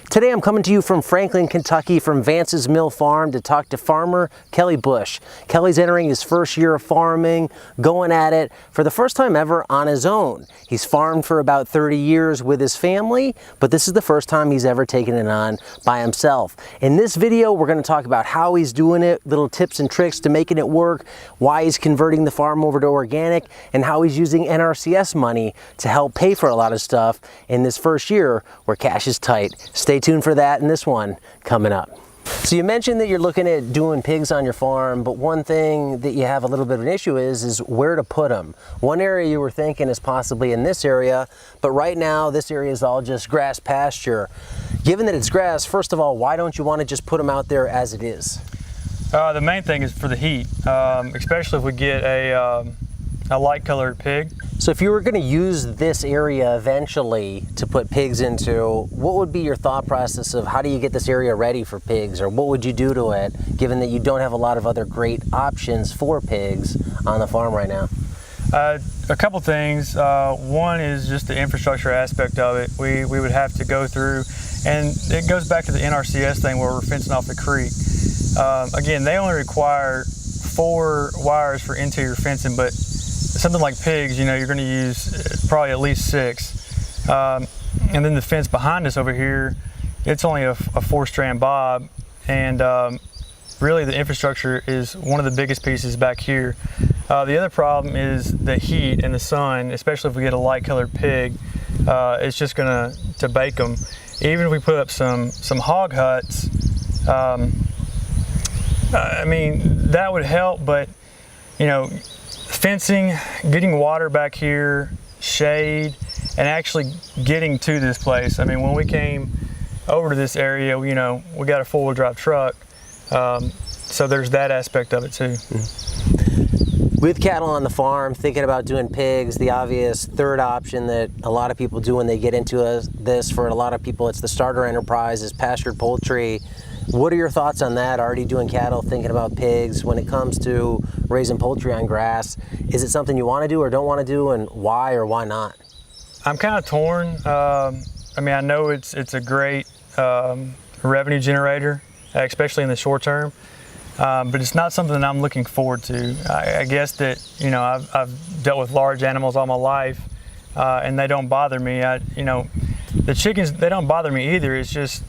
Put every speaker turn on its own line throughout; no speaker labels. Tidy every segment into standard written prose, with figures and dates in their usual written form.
Today I'm coming to you from Franklin, Kentucky, from Vances Mill Farm to talk to farmer Kelly Bush. Kelly's entering his first year of farming, going at it for the first time ever on his own. He's farmed for about 30 years with his family, but this is the first time he's ever taken it on by himself. In this video, we're going to talk about how he's doing it, little tips and tricks to making it work, why he's converting the farm over to organic, and how he's using NRCS money to help pay for a lot of stuff in this first year where cash is tight. Stay tuned for that in this one coming up. So you mentioned that you're looking at doing pigs on your farm, but one thing that you have a little bit of an issue is where to put them. One area you were thinking is possibly in this area, but right now this area is all just grass pasture. Given that it's grass, first of all, why don't you want to just put them out there as it is?
The main thing is for the heat, especially if we get a light colored pig.
So if you were going to use this area eventually to put pigs into, what would be your thought process of how do you get this area ready for pigs, or what would you do to it, given that you don't have a lot of other great options for pigs on the farm right now?
A couple things. One is just the infrastructure aspect of it. We would have to go through, and it goes back to the NRCS thing where we're fencing off the creek. Again, they only require 4 wires for interior fencing, but something like pigs, you know, you're going to use probably at least 6. And then the fence behind us over here, it's only a 4-strand bob, and really the infrastructure is one of the biggest pieces back here. The other problem is the heat and the sun, especially if we get a light colored pig. It's just going to bake them. Even if we put up some hog huts, I mean, that would help, but you know, fencing, getting water back here, shade, and actually getting to this place. I mean, when we came over to this area, you know, we got a 4-wheel drive truck, so there's that aspect of it too.
With cattle on the farm, thinking about doing pigs, the obvious third option that a lot of people do when they get into this, for a lot of people it's the starter enterprise, is pastured poultry. What are your thoughts on that? Already doing cattle, thinking about pigs. When it comes to raising poultry on grass, is it something you want to do or don't want to do, and why or why not?
I'm kind of torn. I mean, I know it's a great revenue generator, especially in the short term, but it's not something that I'm looking forward to. I guess that, you know, I've dealt with large animals all my life, and they don't bother me. You know, the chickens, they don't bother me either. It's just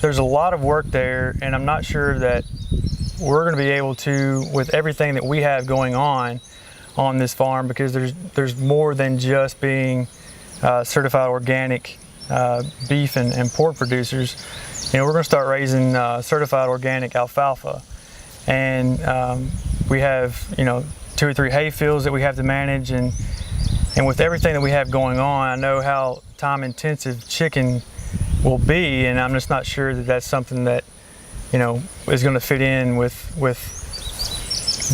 there's a lot of work there, and I'm not sure that we're going to be able to, with everything that we have going on this farm, because there's more than just being certified organic beef and pork producers. You know, we're going to start raising certified organic alfalfa, and we have, you know, 2 or 3 hay fields that we have to manage, and with everything that we have going on, I know how time intensive chicken will be, and I'm just not sure that that's something that, you know, is going to fit in with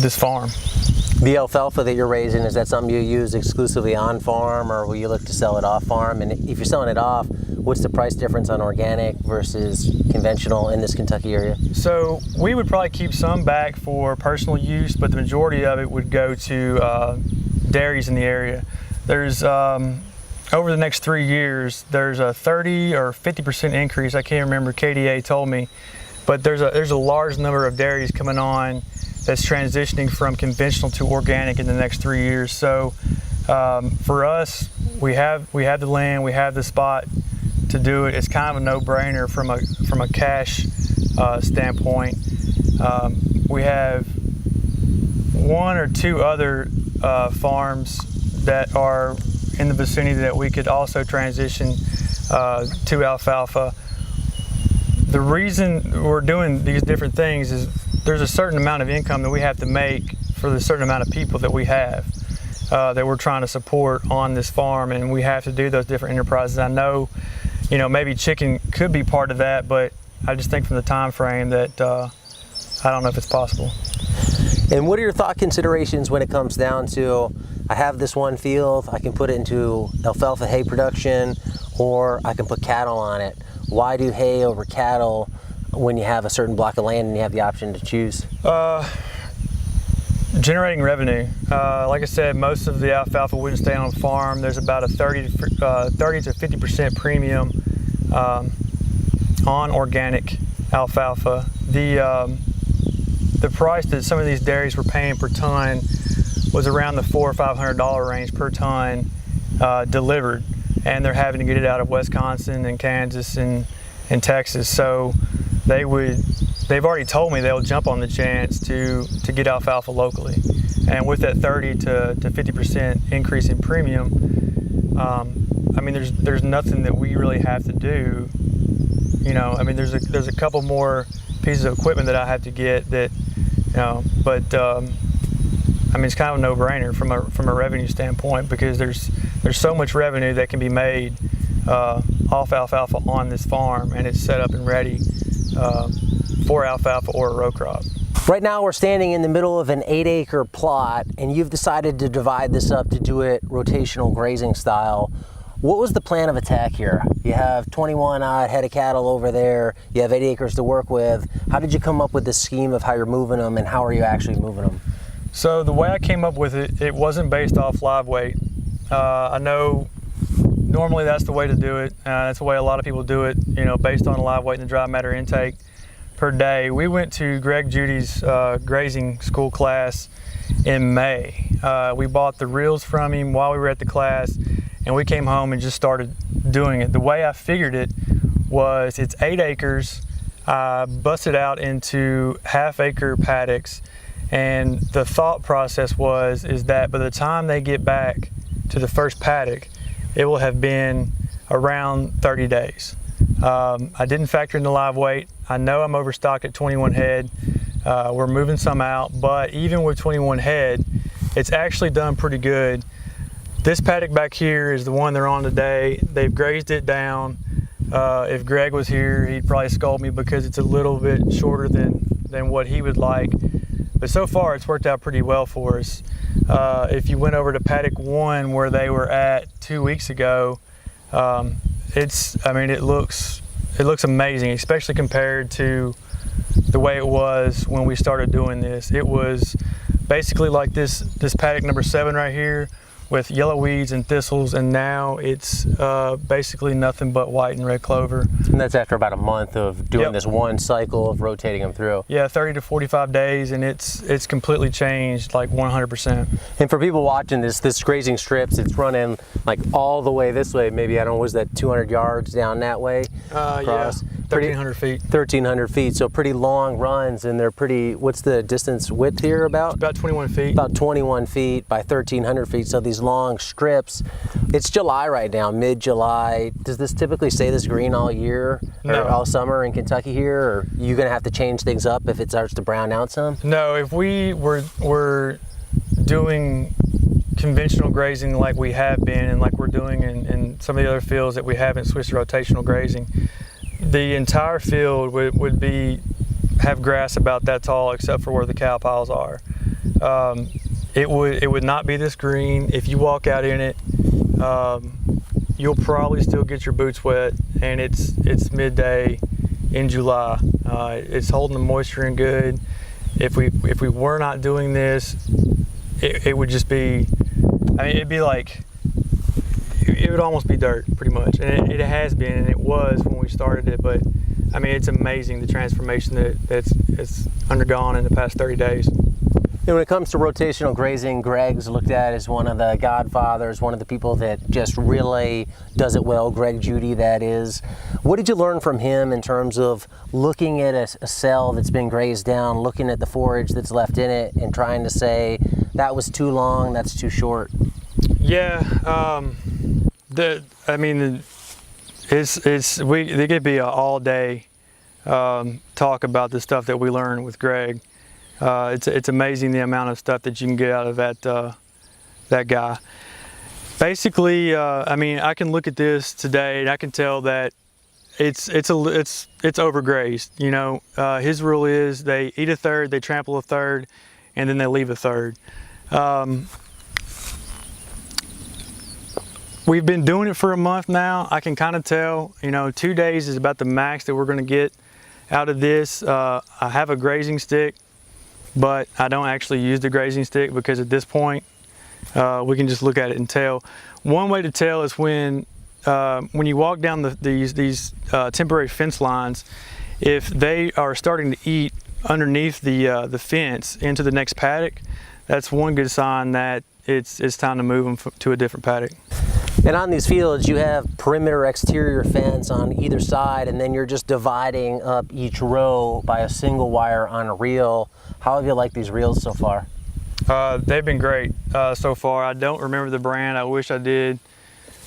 this farm.
The alfalfa that you're raising, is that something you use exclusively on farm, or will you look to sell it off farm? And if you're selling it off, what's the price difference on organic versus conventional in this Kentucky area?
So we would probably keep some back for personal use, but the majority of it would go to dairies in the area. There's over the next 3 years, there's a 30 or 50% increase. I can't remember, KDA told me, but there's a large number of dairies coming on that's transitioning from conventional to organic in the next 3 years. So for us, we have the land, we have the spot to do it. It's kind of a no-brainer from a cash standpoint. We have 1 or 2 other farms that are in the vicinity that we could also transition to alfalfa. The reason we're doing these different things is there's a certain amount of income that we have to make for the certain amount of people that we have that we're trying to support on this farm, and we have to do those different enterprises. I know, you know, maybe chicken could be part of that, but I just think from the time frame that I don't know if it's possible.
And what are your thought considerations when it comes down to, I have this one field, I can put it into alfalfa hay production, or I can put cattle on it? Why do hay over cattle when you have a certain block of land and you have the option to choose?
Generating revenue. Like I said, most of the alfalfa wouldn't stay on the farm. There's about a 30 to 50% premium on organic alfalfa. The price that some of these dairies were paying per ton was around the $400 or $500 range per ton delivered, and they're having to get it out of Wisconsin and Kansas and Texas. So they've already told me they'll jump on the chance to get alfalfa locally. And with that 30 to 50% increase in premium, I mean, there's nothing that we really have to do. You know, I mean, there's a couple more pieces of equipment that I have to get that, you know, but I mean, it's kind of a no-brainer from a revenue standpoint, because there's so much revenue that can be made off alfalfa on this farm, and it's set up and ready for alfalfa or a row crop.
Right now we're standing in the middle of an 8-acre plot, and you've decided to divide this up to do it rotational grazing style. What was the plan of attack here? You have 21 odd head of cattle over there, you have 8 acres to work with. How did you come up with this scheme of how you're moving them, and how are you actually moving them? So
the way I came up with it, it wasn't based off live weight. I know normally that's the way to do it. That's the way a lot of people do it, you know, based on live weight and the dry matter intake per day. We went to Greg Judy's grazing school class in May. We bought the reels from him while we were at the class, and we came home and just started doing it. The way I figured it was, it's 8 acres. I busted out into half-acre paddocks, and the thought process is that by the time they get back to the first paddock, it will have been around 30 days. I didn't factor in the live weight. I know I'm overstocked at 21 head. We're moving some out, but even with 21 head, it's actually done pretty good. This paddock back here is the one they're on today. They've grazed it down. If Greg was here, he'd probably scold me because it's a little bit shorter than what he would like. But so far, it's worked out pretty well for us. If you went over to paddock 1 where they were at 2 weeks ago, I mean, it looks amazing, especially compared to the way it was when we started doing this. It was basically like this paddock number 7 right here, with yellow weeds and thistles, and now it's basically nothing but white and red clover.
And that's after about a month of doing this one cycle of rotating them through.
Yeah, 30 to 45 days, and it's completely changed, like 100%.
And for people watching this grazing strips, it's running like all the way this way, maybe, I don't know, was that 200 yards down that way?
Across? Yeah, 1,300 feet.
1,300 feet, so pretty long runs, and they're pretty, what's the distance width here about?
It's about 21 feet.
About 21 feet by 1,300 feet, so these long strips. It's July right now, mid-July. Does this typically stay this green all year?
No.
Or all summer in Kentucky here? Or are you gonna have to change things up if it starts to brown out some?
No, if we were doing conventional grazing like we have been, and like we're doing in some of the other fields that we haven't switched to rotational grazing, the entire field would have grass about that tall, except for where the cow piles are. It would not be this green. If you walk out in it, you'll probably still get your boots wet, and it's midday in July. It's holding the moisture in good. If we were not doing this, it would just be, I mean, it'd be like, it would almost be dirt, pretty much. And it has been, and it was when we started it, but I mean, it's amazing the transformation that it's undergone in the past 30 days.
And when it comes to rotational grazing, Greg's looked at as one of the godfathers, one of the people that just really does it well, Greg Judy, that is. What did you learn from him in terms of looking at a cell that's been grazed down, looking at the forage that's left in it, and trying to say, that was too long, that's too short?
Yeah, I mean, it could be an all-day talk about the stuff that we learned with Greg. It's amazing the amount of stuff that you can get out of that guy. Basically, I mean, I can look at this today and I can tell that it's overgrazed. You know, his rule is they eat a third, they trample a third, and then they leave a third. We've been doing it for a month now. I can kind of tell, you know, 2 days is about the max that we're going to get out of this. I have a grazing stick, but I don't actually use the grazing stick because at this point, we can just look at it and tell. One way to tell is when when you walk down these temporary fence lines, if they are starting to eat underneath the fence into the next paddock, that's one good sign that it's time to move them to a different paddock.
And on these fields, you have perimeter exterior fence on either side, and then you're just dividing up each row by a single wire on a reel. How have you liked these reels so far?
They've been great so far. I don't remember the brand. I wish I did.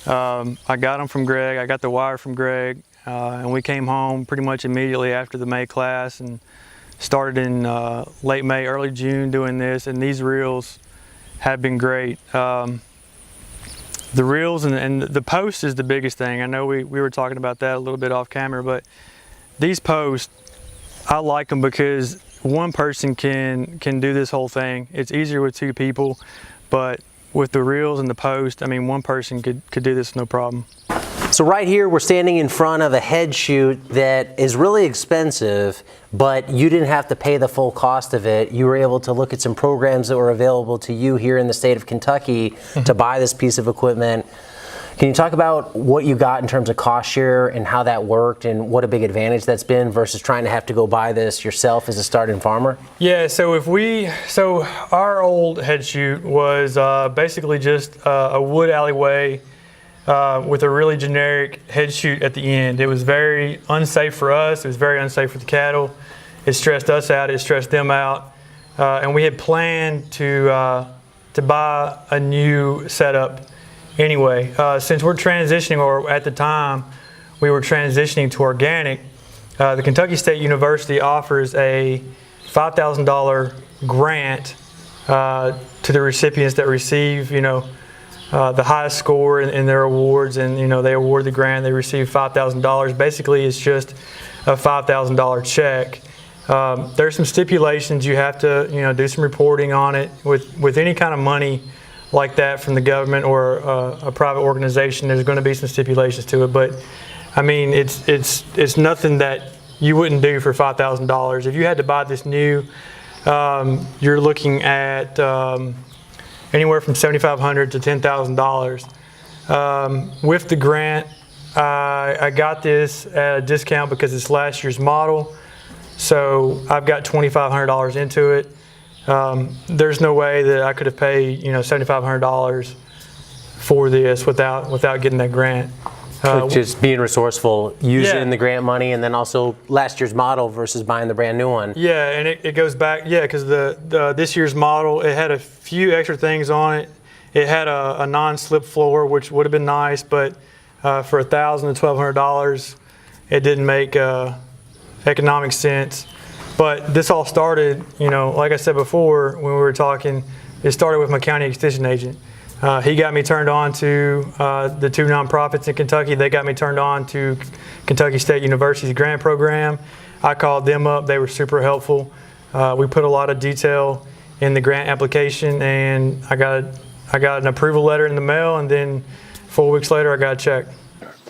I got them from Greg. I got the wire from Greg, and we came home pretty much immediately after the May class and started in late May, early June doing this, and these reels have been great. The reels and the post is the biggest thing. I know we were talking about that a little bit off camera, but these posts, I like them because one person can do this whole thing. It's easier with two people, but with the reels and the post, I mean, one person could do this no problem.
So right here, we're standing in front of a head chute that is really expensive, but you didn't have to pay the full cost of it. You were able to look at some programs that were available to you here in the state of Kentucky to buy this piece of equipment. Can you talk about what you got in terms of cost share and how that worked and what a big advantage that's been versus trying to have to go buy this yourself as a starting farmer?
Yeah, so our old head chute was basically just a wood alleyway with a really generic head chute at the end. It was very unsafe for us. It was very unsafe for the cattle. It stressed us out. It stressed them out. And we had planned to buy a new setup anyway. Since we're transitioning, or at the time we were transitioning to organic, the Kentucky State University offers a $5,000 grant to the recipients that receive, the highest score in their awards, and they award the grant. They receive $5,000. Basically, it's just a $5,000 check. There's some stipulations. You have to do some reporting on it. With any kind of money like that from the government or a private organization, there's going to be some stipulations to it. But I mean, it's nothing that you wouldn't do for $5,000. If you had to buy this new, you're looking at anywhere from $7,500 to $10,000. With the grant, I got this at a discount because it's last year's model, so I've got $2,500 into it. There's no way that I could have paid $7,500 for this without getting that grant.
Just being resourceful, using the grant money, and then also last year's model versus buying the brand new one.
Yeah, and it goes back, because this year's model, it had a few extra things on it. It had a non-slip floor, which would have been nice, but for $1,000 to $1,200, it didn't make economic sense. But this all started, like I said before when we were talking, it started with my county extension agent. He got me turned on to the two nonprofits in Kentucky. They got me turned on to Kentucky State University's grant program. I called them up. They were super helpful. We put a lot of detail in the grant application, and I got an approval letter in the mail, and then 4 weeks later I got a check.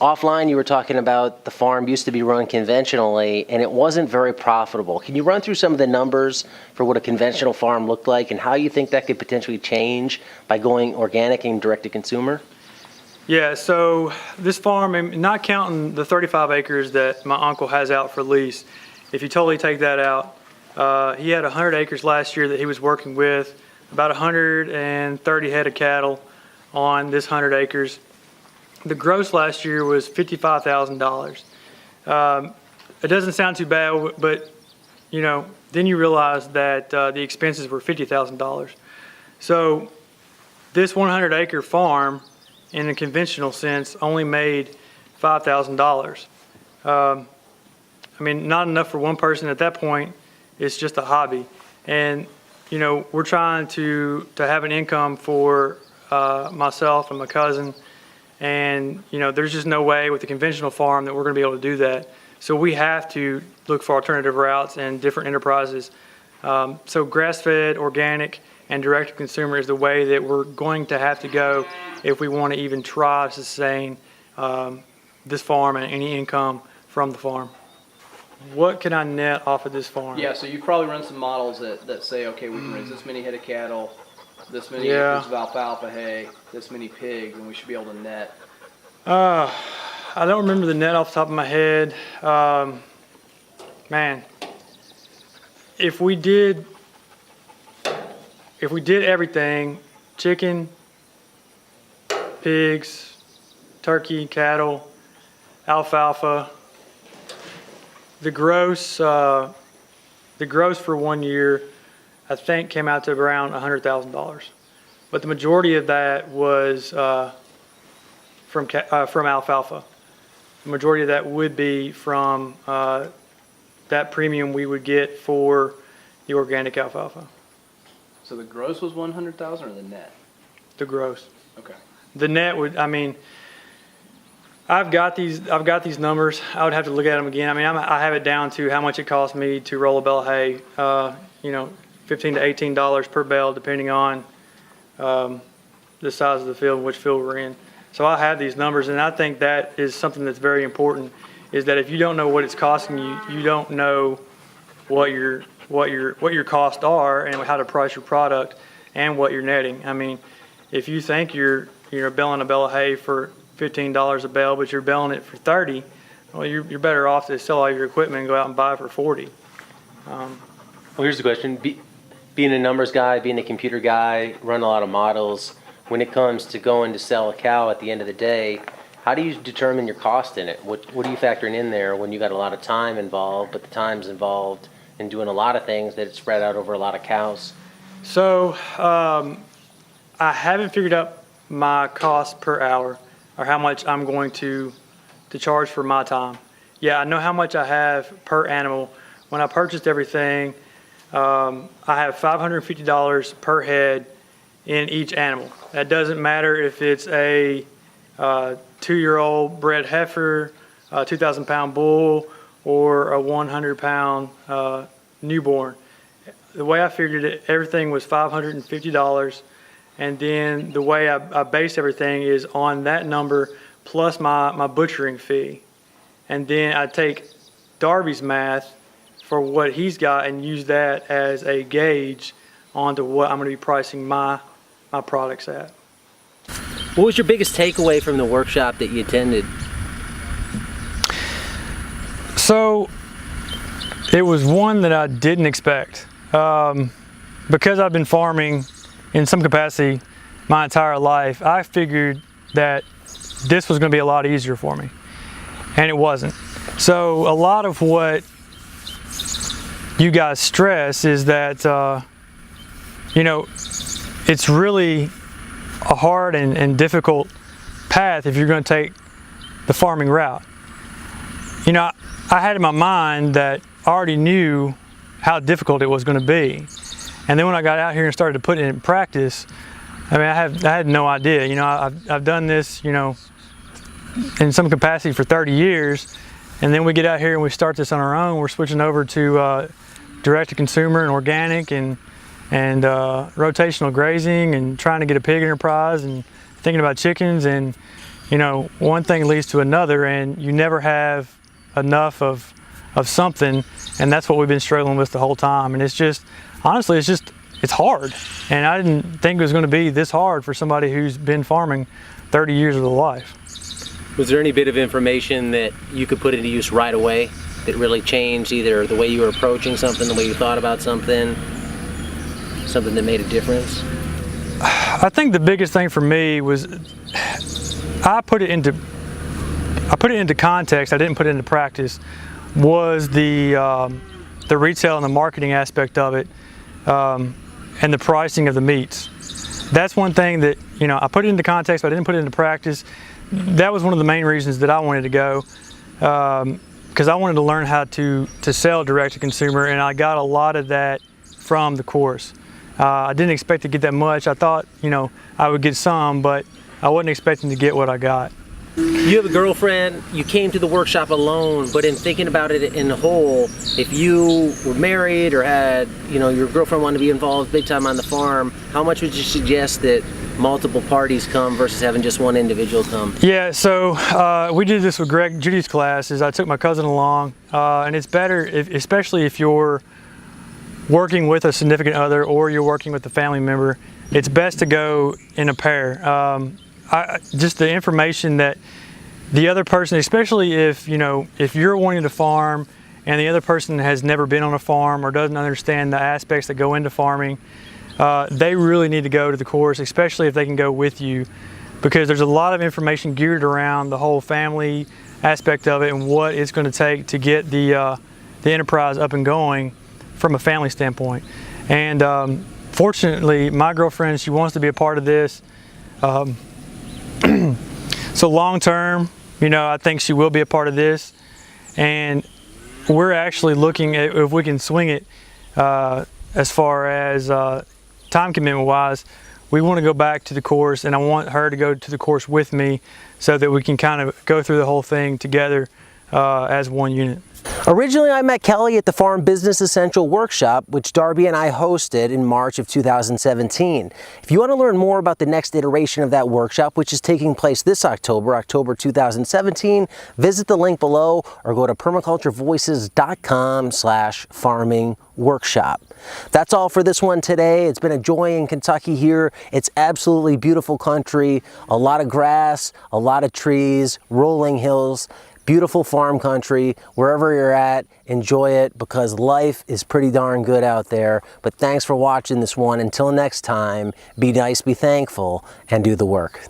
Offline, you were talking about the farm used to be run conventionally, and it wasn't very profitable. Can you run through some of the numbers for what a conventional farm looked like and how you think that could potentially change by going organic and direct to consumer?
Yeah, so this farm, not counting the 35 acres that my uncle has out for lease, if you totally take that out, he had 100 acres last year that he was working with, about 130 head of cattle on this 100 acres. The gross last year was $55,000. It doesn't sound too bad, but then you realize that the expenses were $50,000. So this 100-acre farm, in a conventional sense, only made $5,000. Not enough for one person at that point. It's just a hobby, and we're trying to have an income for myself and my cousin. And there's just no way with a conventional farm that we're going to be able to do that. So we have to look for alternative routes and different enterprises. So grass-fed, organic, and direct-to-consumer is the way that we're going to have to go if we want to even try to sustain this farm and any income from the farm. What can I net off of this farm?
Yeah, so you probably run some models that say, okay, we can raise this many head of cattle, this many acres of alfalfa hay, this many pigs, and we should be able to net
I don't remember the net off the top of my head. Man, if we did everything, chicken, pigs, turkey, cattle, alfalfa, the gross for 1 year, I think came out to around $100,000. But the majority of that was from alfalfa. The majority of that would be from that premium we would get for the organic alfalfa.
So the gross was 100,000 or the net?
The gross.
Okay.
The net would, I mean, I've got these numbers. I would have to look at them again. I mean, I have it down to how much it costs me to roll a bale of hay. $15 to $18 per bale, depending on the size of the field, which field we're in. So I have these numbers, and I think that is something that's very important. Is that if you don't know what it's costing you, you don't know what your costs are and how to price your product and what you're netting. I mean, if you think you're baling a bale of hay for $15 a bale, but you're baling it for $30, well, you're better off to sell all your equipment and go out and buy it for $40.
Well, here's the question. Being a numbers guy, being a computer guy, run a lot of models, when it comes to going to sell a cow at the end of the day, how do you determine your cost in it? What are you factoring in there when you got a lot of time involved, but the time's involved in doing a lot of things that it's spread out over a lot of cows?
So I haven't figured out my cost per hour or how much I'm going to charge for my time. Yeah, I know how much I have per animal. When I purchased everything, I have $550 per head in each animal. That doesn't matter if it's a 2-year-old bred heifer, a 2,000-pound bull, or a 100-pound newborn. The way I figured it, everything was $550, and then the way I base everything is on that number plus my butchering fee. And then I take Darby's math for what he's got and use that as a gauge onto what I'm going to be pricing my products at.
What was your biggest takeaway from the workshop that you attended?
So it was one that I didn't expect. Because I've been farming in some capacity my entire life, I figured that this was going to be a lot easier for me, and it wasn't. So a lot of what you guys stress is that it's really a hard and difficult path if you're going to take the farming route. I had in my mind that I already knew how difficult it was going to be, and then when I got out here and started to put it in practice, I mean, I had no idea. I've done this, in some capacity for 30 years, and then we get out here and we start this on our own. We're switching over to direct-to-consumer and organic and rotational grazing and trying to get a pig enterprise and thinking about chickens, and one thing leads to another, and you never have enough of something, and that's what we've been struggling with the whole time. And it's just, honestly, it's hard, and I didn't think it was going to be this hard for somebody who's been farming 30 years of their life.
Was there any bit of information that you could put into use right away that really changed either the way you were approaching something, the way you thought about something that made a difference?
I think the biggest thing for me was I put it into context. I didn't put it into practice. Was the retail and the marketing aspect of it, and the pricing of the meats. That's one thing that I put it into context, but I didn't put it into practice. That was one of the main reasons that I wanted to go, because I wanted to learn how to sell direct to consumer, and I got a lot of that from the course. I didn't expect to get that much. I thought I would get some, but I wasn't expecting to get what I got.
You have a girlfriend, you came to the workshop alone, but in thinking about it in the whole, if you were married or had, your girlfriend wanted to be involved big time on the farm, how much would you suggest that multiple parties come versus having just one individual come?
Yeah, so we did this with Judy's class, is I took my cousin along, and it's better, especially if you're working with a significant other or you're working with a family member, it's best to go in a pair. Just the information that the other person, especially if if you're wanting to farm and the other person has never been on a farm or doesn't understand the aspects that go into farming, they really need to go to the course, especially if they can go with you, because there's a lot of information geared around the whole family aspect of it and what it's going to take to get the enterprise up and going from a family standpoint. And fortunately, my girlfriend, she wants to be a part of this. So long term, I think she will be a part of this. And we're actually looking at if we can swing it as far as time commitment wise. We want to go back to the course, and I want her to go to the course with me so that we can kind of go through the whole thing together as one unit.
Originally, I met Kelly at the Farm Business Essential Workshop, which Darby and I hosted in March of 2017. If you want to learn more about the next iteration of that workshop, which is taking place this October 2017, visit the link below or go to permaculturevoices.com/farming workshop. That's all for this one today. It's been a joy in Kentucky here. It's absolutely beautiful country, a lot of grass, a lot of trees, rolling hills. Beautiful farm country. Wherever you're at, enjoy it, because life is pretty darn good out there. But thanks for watching this one. Until next time, be nice, be thankful, and do the work.